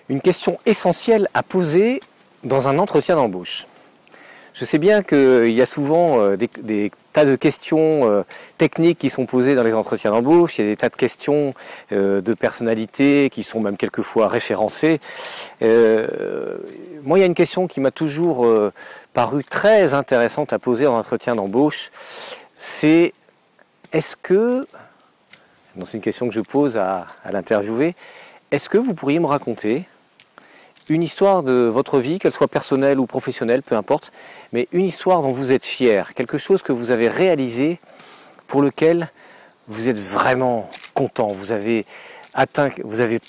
Une question essentielle à poser dans un entretien d'embauche. Je sais bien qu'il y a souvent des tas de questions techniques qui sont posées dans les entretiens d'embauche, il y a des tas de questions de personnalité qui sont même quelquefois référencées. Moi, il y a une question qui m'a toujours paru très intéressante à poser en entretien d'embauche, c'est est-ce que, c'est une question que je pose à l'interviewé, est-ce que vous pourriez me raconter une histoire de votre vie, qu'elle soit personnelle ou professionnelle, peu importe, mais une histoire dont vous êtes fier, quelque chose que vous avez réalisé, pour lequel vous êtes vraiment content, vous avez atteint, vous avez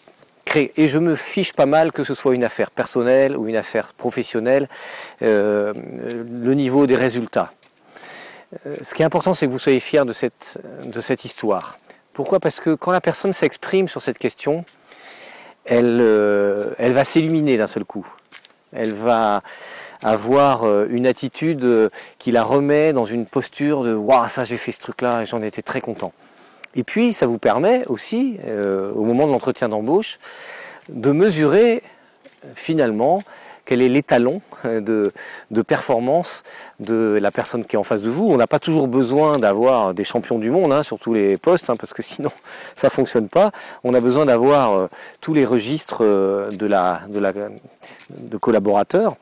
créé, et je me fiche pas mal que ce soit une affaire personnelle ou une affaire professionnelle, le niveau des résultats. Ce qui est important, c'est que vous soyez fier de cette histoire. Pourquoi? Parce que quand la personne s'exprime sur cette question, elle va s'illuminer d'un seul coup. Elle va avoir une attitude qui la remet dans une posture de « Waouh, ça j'ai fait ce truc-là et j'en étais très content ». Et puis ça vous permet aussi, au moment de l'entretien d'embauche, de mesurer finalement quel est l'étalon de performance de la personne qui est en face de vous. On n'a pas toujours besoin d'avoir des champions du monde sur tous les postes, parce que sinon ça ne fonctionne pas. On a besoin d'avoir tous les registres de collaborateurs.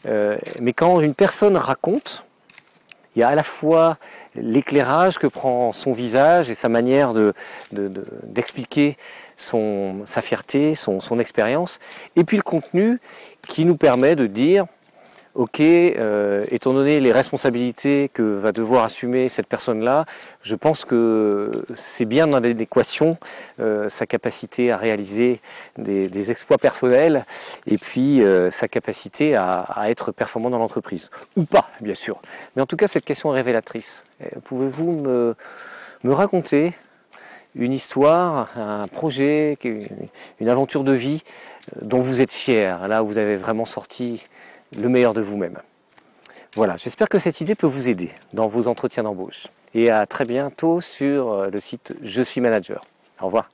Mais quand une personne raconte, il y a à la fois l'éclairage que prend son visage et sa manière d'expliquer sa fierté, son expérience, et puis le contenu qui nous permet de dire ok, étant donné les responsabilités que va devoir assumer cette personne-là, je pense que c'est bien dans l'adéquation sa capacité à réaliser des exploits personnels et puis sa capacité à être performant dans l'entreprise. Ou pas, bien sûr. Mais en tout cas, cette question est révélatrice. Pouvez-vous me raconter une histoire, un projet, une aventure de vie dont vous êtes fier, là où vous avez vraiment sorti le meilleur de vous-même. Voilà, j'espère que cette idée peut vous aider dans vos entretiens d'embauche. Et à très bientôt sur le site Je suis manager. Au revoir.